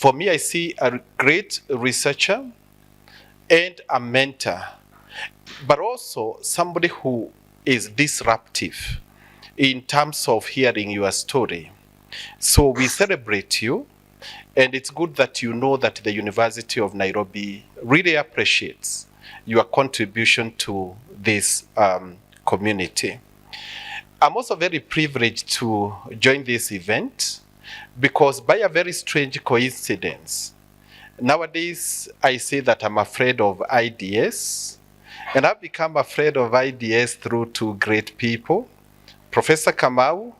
For me, I see a great researcher and a mentor, but also somebody who is disruptive in terms of hearing your story. So we celebrate you, and it's good that you know that the University of Nairobi really appreciates your contribution to this community. I'm also very privileged to join this event because by a very strange coincidence, nowadays I say that I'm afraid of ideas, and I've become afraid of ideas through two great people, Professor Kamau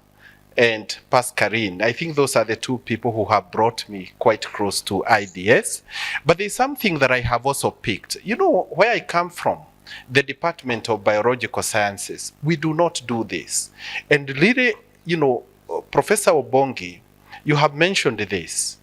and Pascaline. I think those are the two people who have brought me quite close to ideas. But there's something that I have also picked. You know, where I come from, the Department of Biological Sciences, we do not do this. And really, you know, Professor Obongi, you have mentioned this,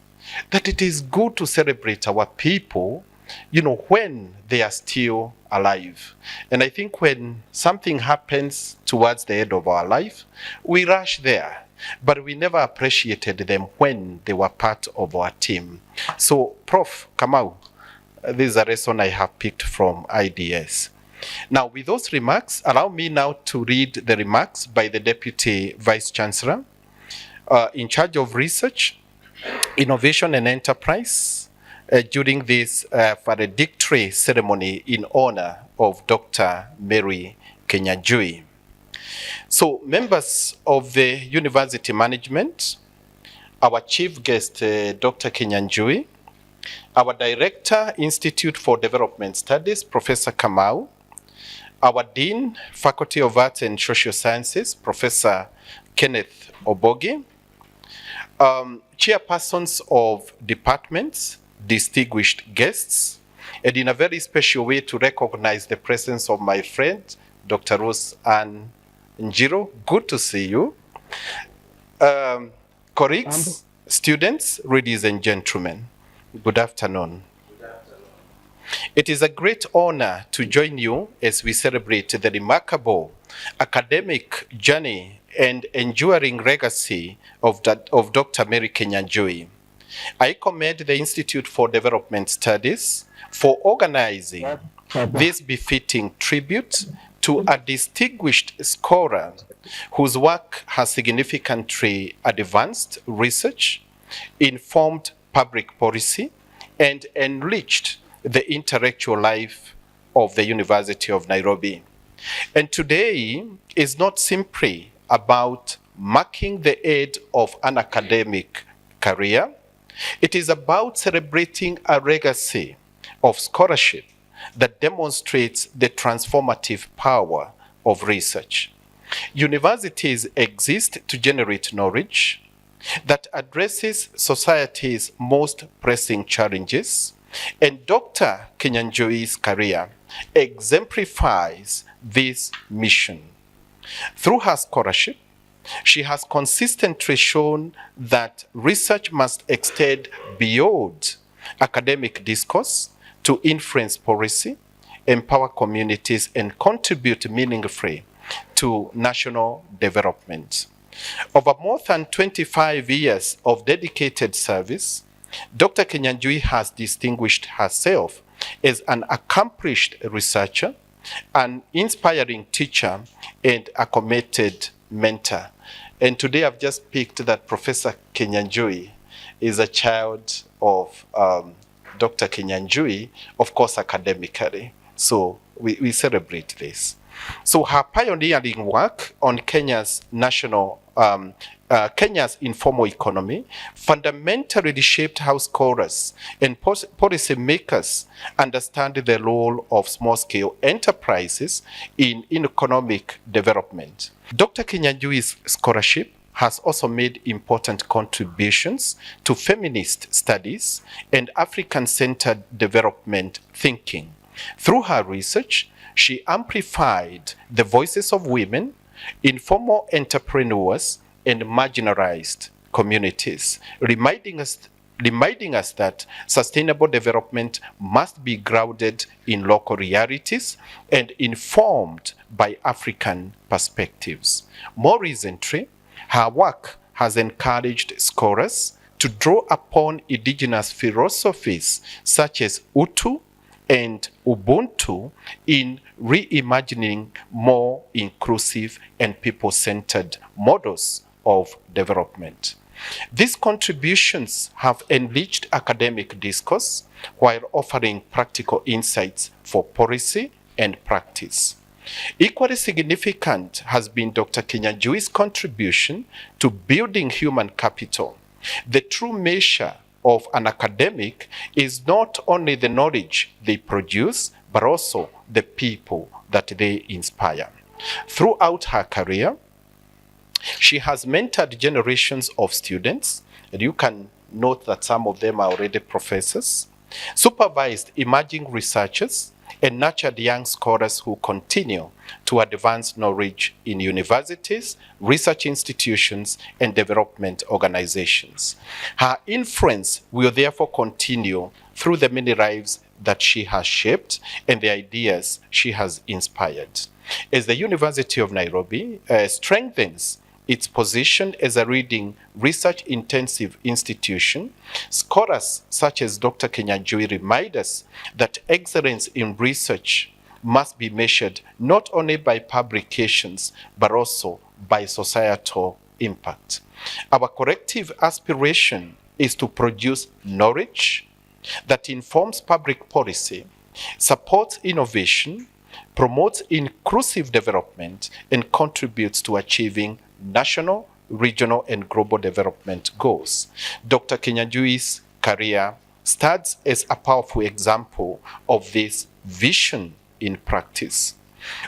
that it is good to celebrate our people, you know, when they are still alive. And I think when something happens towards the end of our life, we rush there, but we never appreciated them when they were part of our team. So, Prof. Kamau, this is a lesson I have picked from IDS. Now, with those remarks, allow me now to read the remarks by the Deputy Vice Chancellor in charge of research, innovation and enterprise during this valedictory ceremony in honor of Dr. Njeri Kinyanjui. So, members of the university management, our chief guest, Dr. Kinyanjui, our director, Institute for Development Studies, Professor Kamau, our dean, Faculty of Arts and Social Sciences, Professor Kenneth Obogi, chairpersons of departments, distinguished guests, and in a very special way to recognize the presence of my friend, Dr. Rose Ann Njiro. Good to see you. Colleagues, students, ladies and gentlemen, good afternoon. It is a great honor to join you as we celebrate the remarkable academic journey and enduring legacy of Dr. Njeri Kinyanjui. I commend the Institute for Development Studies for organizing this befitting tribute to a distinguished scholar whose work has significantly advanced research, informed public policy, and enriched the intellectual life of the University of Nairobi. And today is not simply about marking the end of an academic career. It is about celebrating a legacy of scholarship that demonstrates the transformative power of research. Universities exist to generate knowledge that addresses society's most pressing challenges, and Dr. Kinyanjui's career exemplifies this mission. Through her scholarship, she has consistently shown that research must extend beyond academic discourse to influence policy, empower communities, and contribute meaningfully to national development. Over more than 25 years of dedicated service, Dr. Kinyanjui has distinguished herself as an accomplished researcher, an inspiring teacher, and a committed mentor. And today I've just picked that Professor Kinyanjui is a child of Dr. Kinyanjui, of course, academically. So we celebrate this. So her pioneering work on Kenya's informal economy fundamentally reshaped how scholars and policymakers understand the role of small-scale enterprises in economic development. Dr. Kinyanjui's scholarship has also made important contributions to feminist studies and African-centered development thinking. Through her research, she amplified the voices of women, informal entrepreneurs, and marginalized communities, reminding us that sustainable development must be grounded in local realities and informed by African perspectives. More recently, her work has encouraged scholars to draw upon indigenous philosophies such as Utu and Ubuntu in reimagining more inclusive and people-centered models of development. These contributions have enriched academic discourse while offering practical insights for policy and practice. Equally significant has been Dr. Kinyanjui's contribution to building human capital. The true measure of an academic is not only the knowledge they produce, but also the people that they inspire. Throughout her career, she has mentored generations of students, and you can note that some of them are already professors, supervised emerging researchers, and nurtured young scholars who continue to advance knowledge in universities, research institutions, and development organizations. Her influence will therefore continue through the many lives that she has shaped and the ideas she has inspired. As the University of Nairobi strengthens its position as a leading research-intensive institution, scholars such as Dr. Kinyanjui remind us that excellence in research must be measured not only by publications, but also by societal impact. Our collective aspiration is to produce knowledge that informs public policy, supports innovation, promotes inclusive development, and contributes to achieving national, regional, and global development goals. Dr. Kinyanjui's career stands as a powerful example of this vision in practice.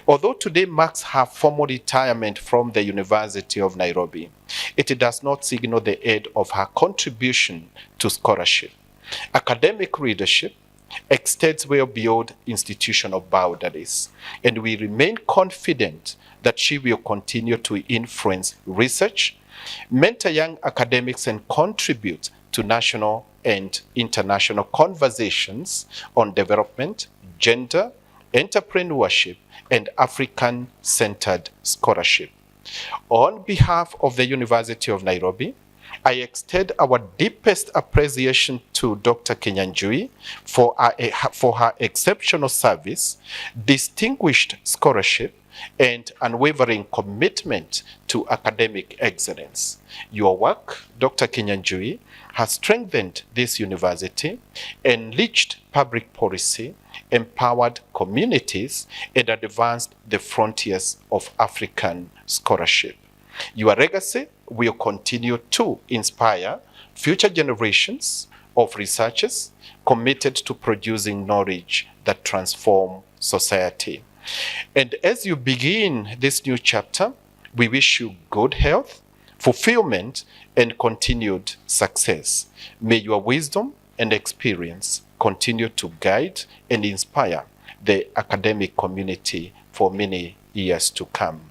Although today marks her formal retirement from the University of Nairobi, it does not signal the end of her contribution to scholarship. Academic leadership extends well beyond institutional boundaries, and we remain confident that she will continue to influence research, mentor young academics, and contribute to national and international conversations on development, gender, entrepreneurship, and African-centered scholarship. On behalf of the University of Nairobi, I extend our deepest appreciation to Dr. Kinyanjui for her exceptional service, distinguished scholarship, and unwavering commitment to academic excellence. Your work, Dr. Kinyanjui, has strengthened this university, enriched public policy, empowered communities, and advanced the frontiers of African scholarship. Your legacy will continue to inspire future generations of researchers committed to producing knowledge that transform society. And as you begin this new chapter, we wish you good health, fulfillment, and continued success. May your wisdom and experience continue to guide and inspire the academic community for many years to come.